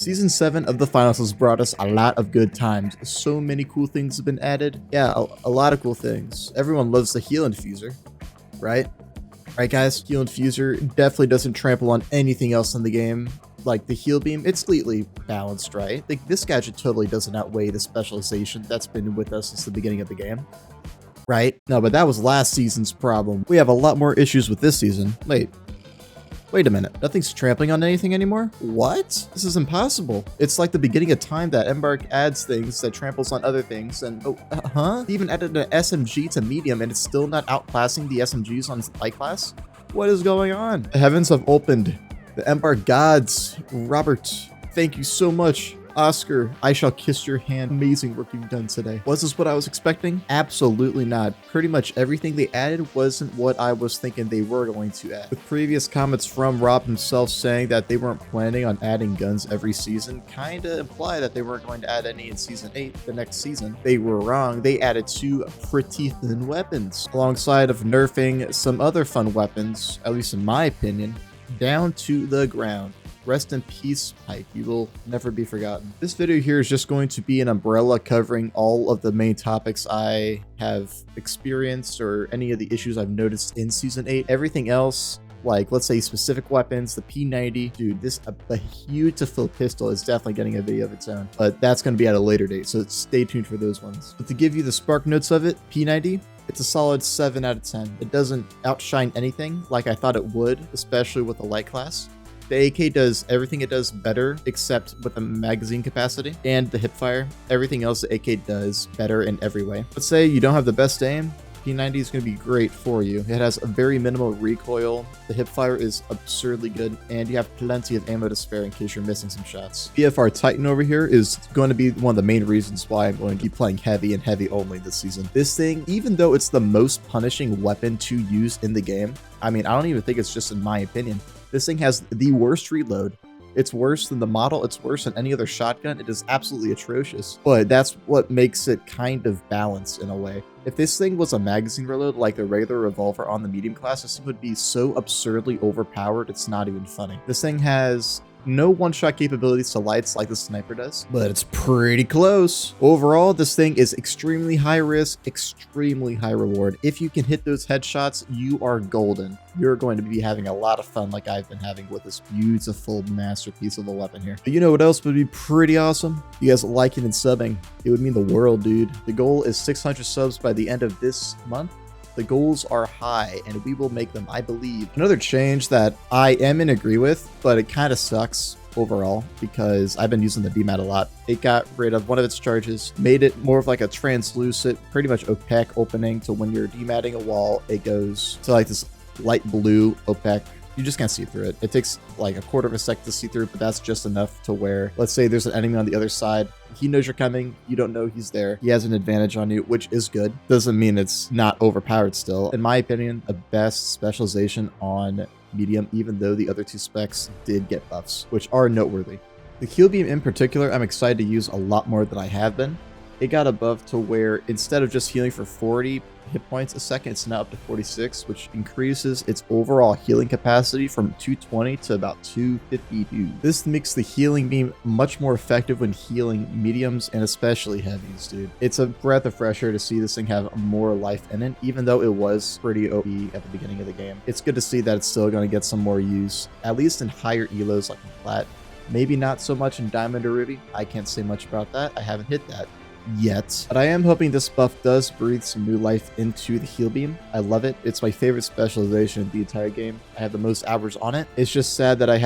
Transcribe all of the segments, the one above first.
Season 7 of the finals has brought us a lot of good times. So many cool things have been added. Yeah, a lot of cool things. Everyone loves the heal infuser, right? Right, guys? Heal infuser definitely doesn't trample on anything else in the game. Like the heal beam, it's completely balanced, right? Like this gadget totally doesn't outweigh the specialization that's been with us since the beginning of the game. Right? No, but that was last season's problem. We have a lot more issues with this season. Wait a minute. Nothing's trampling on anything anymore? What? This is impossible. It's like the beginning of time that Embark adds things that tramples on other things and They even added an SMG to medium and it's still not outclassing the SMGs on light class? What is going on? The heavens have opened. The Embark gods. Robert, thank you so much. Oscar, I shall kiss your hand. Amazing work you've done today. Was this what I was expecting? Absolutely not. Pretty much everything they added wasn't what I was thinking they were going to add. With previous comments from Rob himself saying that they weren't planning on adding guns every season, kinda imply that they weren't going to add any in Season 8, the next season. They were wrong. They added 2 pretty thin weapons, alongside of nerfing some other fun weapons, at least in my opinion, down to the ground. Rest in peace, Pike. You will never be forgotten. This video here is just going to be an umbrella covering all of the main topics I have experienced or any of the issues I've noticed in Season 8. Everything else, like let's say specific weapons, the P90, dude, a beautiful pistol is definitely getting a video of its own, but that's going to be at a later date, so stay tuned for those ones. But to give you the spark notes of it, P90, it's a solid 7 out of 10. It doesn't outshine anything like I thought it would, especially with the light class. The AK does everything it does better, except with the magazine capacity and the hipfire. Everything else the AK does better in every way. Let's say you don't have the best aim, P90 is going to be great for you. It has a very minimal recoil, the hipfire is absurdly good, and you have plenty of ammo to spare in case you're missing some shots. BFR Titan over here is going to be one of the main reasons why I'm going to be playing heavy and heavy only this season. This thing, even though it's the most punishing weapon to use in the game, I mean, I don't even think it's just in my opinion. This thing has the worst reload. It's worse than the model. It's worse than any other shotgun. It is absolutely atrocious. But that's what makes it kind of balanced in a way. If this thing was a magazine reload like the regular revolver on the medium class, this thing would be so absurdly overpowered, it's not even funny. This thing has no one-shot capabilities to lights like the sniper does, but it's pretty close. Overall, this thing is extremely high risk, extremely high reward. If you can hit those headshots, you are golden. You're going to be having a lot of fun like I've been having with this beautiful masterpiece of a weapon here. But you know what else would be pretty awesome? You guys liking and subbing. It would mean the world, dude. The goal is 600 subs by the end of this month. The goals are high, and we will make them, I believe. Another change that I am in agree with, but it kind of sucks overall because I've been using the DMAT a lot. It got rid of one of its charges, made it more of like a translucent, pretty much opaque opening, to when you're dematting a wall, it goes to like this light blue opaque. You just can't see through it. It takes like a quarter of a second to see through, but that's just enough to where, let's say there's an enemy on the other side. He knows you're coming. You don't know he's there. He has an advantage on you, which is good. Doesn't mean it's not overpowered still. In my opinion, a best specialization on medium, even though the other 2 specs did get buffs, which are noteworthy. The heal beam in particular, I'm excited to use a lot more than I have been. It got a buff to where instead of just healing for 40 hit points a second, it's now up to 46, which increases its overall healing capacity from 220 to about 252. This makes the healing beam much more effective when healing mediums and especially heavies, dude. It's a breath of fresh air to see this thing have more life in it, even though it was pretty OP at the beginning of the game. It's good to see that it's still going to get some more use, at least in higher elos like in Plat. Maybe not so much in Diamond or Ruby. I can't say much about that. I haven't hit that yet, but I am hoping this buff does breathe some new life into the heal beam. I love it. It's my favorite specialization in the entire game. I have the most hours on it. It's just sad that I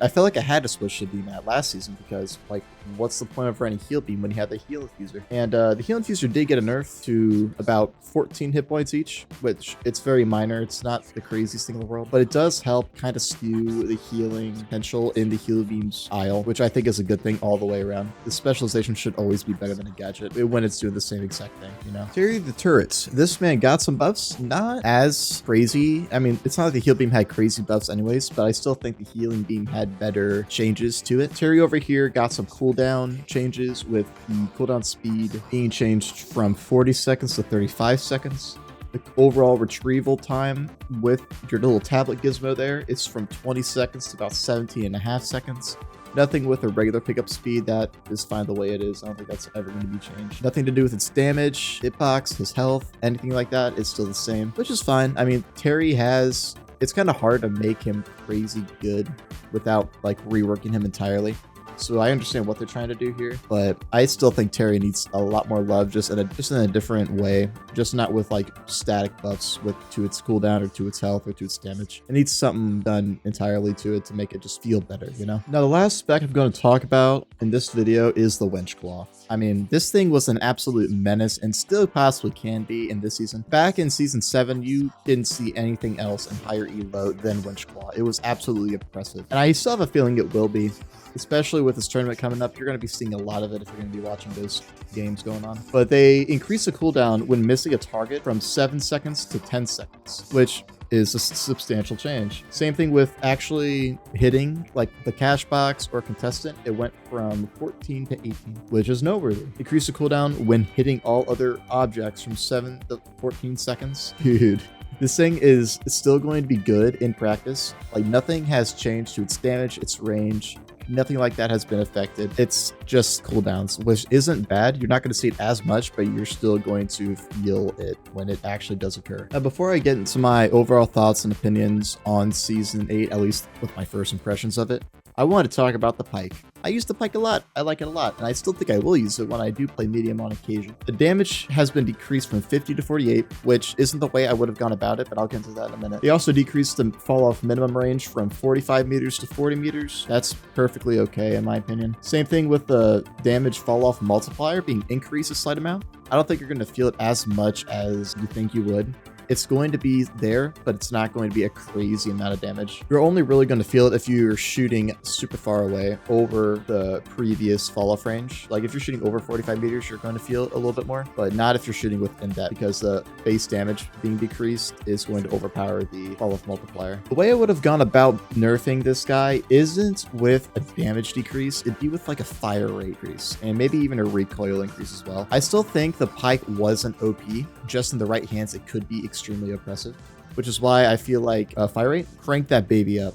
felt like I had to switch to DMAT last season because, like, what's the point of running heal beam when you have the heal infuser? And the heal infuser did get a nerf to about 14 hit points each, which it's very minor. It's not the craziest thing in the world, but it does help kind of skew the healing potential in the heal beam's aisle, which I think is a good thing all the way around. The specialization should always be better than a gadget when it's doing the same exact thing, you know? Terry the Turrets. This man got some buffs, not as crazy. I mean, it's not like the heal beam had crazy buffs anyways, but I still think the healing beam had better changes to it. Terry over here got some cooldown changes, with the cooldown speed being changed from 40 seconds to 35 seconds. The overall retrieval time with your little tablet gizmo there is from 20 seconds to about 17.5 seconds. Nothing with a regular pickup speed. That is fine the way it is. I don't think that's ever going to be changed. Nothing to do with its damage, hitbox, his health, anything like that is still the same, which is fine. I mean, Terry has... It's kind of hard to make him crazy good without like reworking him entirely. So I understand what they're trying to do here, but I still think Terry needs a lot more love, just in a different way, just not with like static buffs to its cooldown or to its health or to its damage. It needs something done entirely to it to make it just feel better, you know? Now, the last spec I'm going to talk about in this video is the Wenchclaw. I mean, this thing was an absolute menace and still possibly can be in this season. Back in season 7, you didn't see anything else in higher elo than Wenchclaw. It was absolutely oppressive, and I still have a feeling it will be. Especially with this tournament coming up, you're going to be seeing a lot of it if you're going to be watching those games going on. But they increase the cooldown when missing a target from 7 seconds to 10 seconds, which is a substantial change. Same thing with actually hitting like the cash box or contestant. It went from 14 to 18, which is noteworthy. Increase the cooldown when hitting all other objects from 7 to 14 seconds. Dude. This thing is still going to be good in practice. Like, nothing has changed to its damage, its range. Nothing like that has been affected. It's just cooldowns, which isn't bad. You're not going to see it as much, but you're still going to feel it when it actually does occur. Now, before I get into my overall thoughts and opinions on Season 8, at least with my first impressions of it, I want to talk about the Pike. I use the Pike a lot. I like it a lot, and I still think I will use it when I do play medium on occasion. The damage has been decreased from 50 to 48, which isn't the way I would have gone about it, but I'll get into that in a minute. They also decreased the fall-off minimum range from 45 meters to 40 meters. That's perfectly okay, in my opinion. Same thing with the damage fall-off multiplier being increased a slight amount. I don't think you're going to feel it as much as you think you would. It's going to be there, but it's not going to be a crazy amount of damage. You're only really going to feel it if you're shooting super far away over the previous fall-off range. Like, if you're shooting over 45 meters, you're going to feel it a little bit more, but not if you're shooting within that, because the base damage being decreased is going to overpower the fall-off multiplier. The way I would have gone about nerfing this guy isn't with a damage decrease. It'd be with like a fire rate increase, and maybe even a recoil increase as well. I still think the Pike wasn't OP. Just in the right hands, it could be extremely oppressive, which is why I feel like fire rate, crank that baby up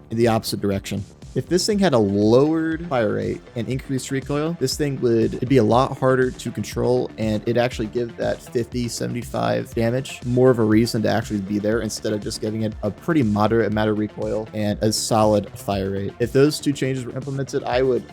in the opposite direction. If this thing had a lowered fire rate and increased recoil, this thing it'd be a lot harder to control, and it'd actually give that 50, 75 damage more of a reason to actually be there, instead of just giving it a pretty moderate amount of recoil and a solid fire rate. If those two changes were implemented, I would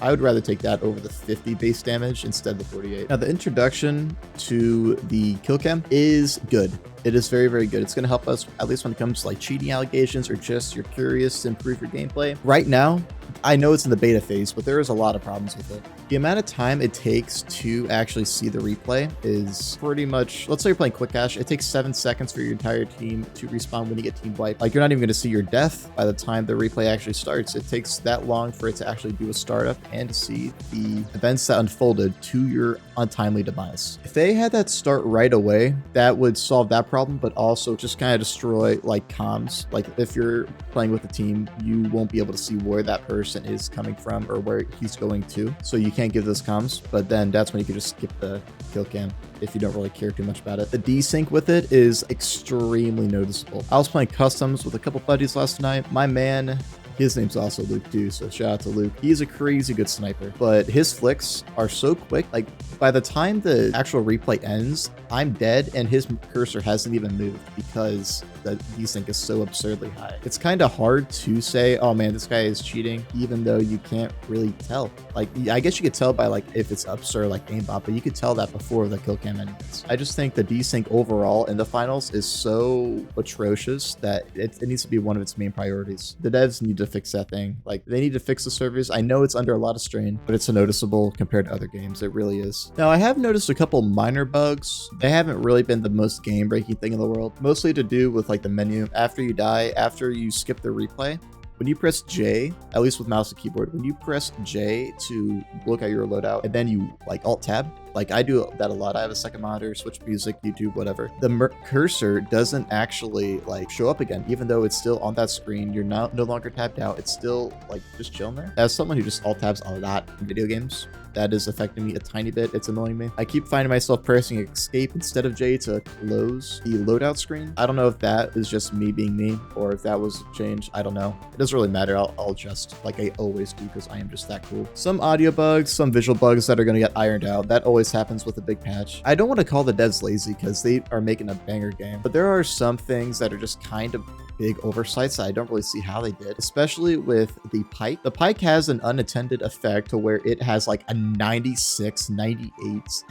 rather take that over the 50 base damage instead of the 48. Now, the introduction to the kill cam is good. It is very, very good. It's going to help us, at least when it comes to like cheating allegations, or just you're curious to improve your gameplay. Right now, I know it's in the beta phase, but there is a lot of problems with it. The amount of time it takes to actually see the replay is pretty much, let's say you're playing quick cash, it takes 7 seconds for your entire team to respawn when you get team wiped. Like, you're not even going to see your death by the time the replay actually starts. It takes that long for it to actually do a startup and to see the events that unfolded to your untimely demise. If they had that start right away, that would solve that problem, but also just kind of destroy like comms. Like, if you're playing with a team, you won't be able to see where that person is coming from or where he's going to, so you can't give those comms. But then that's when you can just skip the kill cam if you don't really care too much about it. The desync with it is extremely noticeable. I was playing customs with a couple buddies last night. My man, his name's also Luke too, so shout out to Luke. He's a crazy good sniper, but his flicks are so quick. Like, by the time the actual replay ends, I'm dead and his cursor hasn't even moved because the desync is so absurdly high. It's kind of hard to say, oh man, this guy is cheating, even though you can't really tell. Like, I guess you could tell by like if it's ups or like aimbot, but you could tell that before the kill cam ends. I just think the desync overall in the finals is so atrocious that it needs to be one of its main priorities. The devs need to fix that thing. Like, they need to fix the servers. I know it's under a lot of strain, but it's noticeable compared to other games. It really is. Now, I have noticed a couple minor bugs. They haven't really been the most game-breaking thing in the world, mostly to do with like the menu. After you die, after you skip the replay, when you press J, at least with mouse and keyboard, when you press J to look at your loadout and then you like alt tab, like I do that a lot. I have a second monitor, switch music, YouTube, whatever. The cursor doesn't actually like show up again, even though it's still on that screen. You're no longer tapped out. It's still like just chilling there. As someone who just alt tabs a lot in video games, that is affecting me a tiny bit. It's annoying me. I keep finding myself pressing escape instead of J to close the loadout screen. I don't know if that is just me being me or if that was a change. I don't know. It doesn't doesn't really matter. I'll adjust like I always do because I am just that cool. Some audio bugs, some visual bugs that are going to get ironed out. That always happens with a big patch. I don't want to call the devs lazy because they are making a banger game, but there are some things that are just kind of big oversights that I don't really see how they did, especially with the Pike. The Pike has an unintended effect to where it has like a 96, 98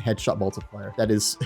headshot multiplier. That is,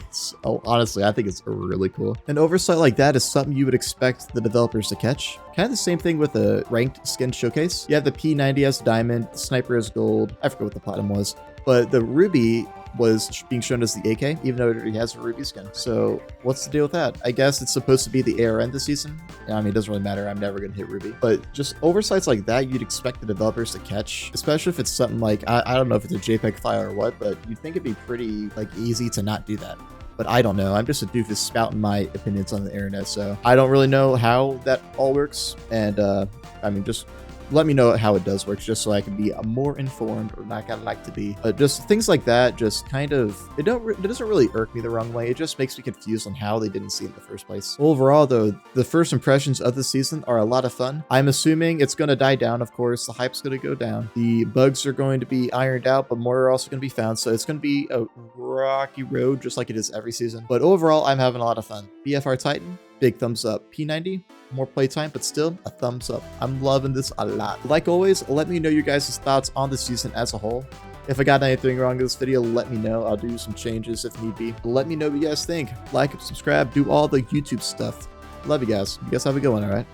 oh, honestly, I think it's really cool. An oversight like that is something you would expect the developers to catch. Kind of the same thing with a ranked skin showcase. You have the P90 as diamond, the sniper as gold. I forget what the platinum was, but the ruby was being shown as the AK, even though it already has a ruby skin. So what's the deal with that? I guess it's supposed to be the ARN this season. I mean, it doesn't really matter. I'm never going to hit ruby. But just oversights like that, you'd expect the developers to catch, especially if it's something like, I don't know if it's a JPEG file or what, but you'd think it'd be pretty like easy to not do that. But I don't know. I'm just a doofus spouting my opinions on the internet, so I don't really know how that all works. And I mean, just let me know how it does work, just so I can be more informed, or not gonna like to be. Just things like that, just kind of, it doesn't really irk me the wrong way. It just makes me confused on how they didn't see it in the first place. Overall, though, the first impressions of the season are a lot of fun. I'm assuming it's gonna die down, of course. The hype's gonna go down. The bugs are going to be ironed out, but more are also gonna be found. So it's gonna be a rocky road, just like it is every season. But overall, I'm having a lot of fun. BFR Titan, big thumbs up. P90, more playtime, but still a thumbs up. I'm loving this a lot. Like always, let me know your guys' thoughts on the season as a whole. If I got anything wrong in this video, let me know. I'll do some changes if need be. Let me know what you guys think. Like, subscribe, do all the YouTube stuff. Love you guys. You guys have a good one, all right?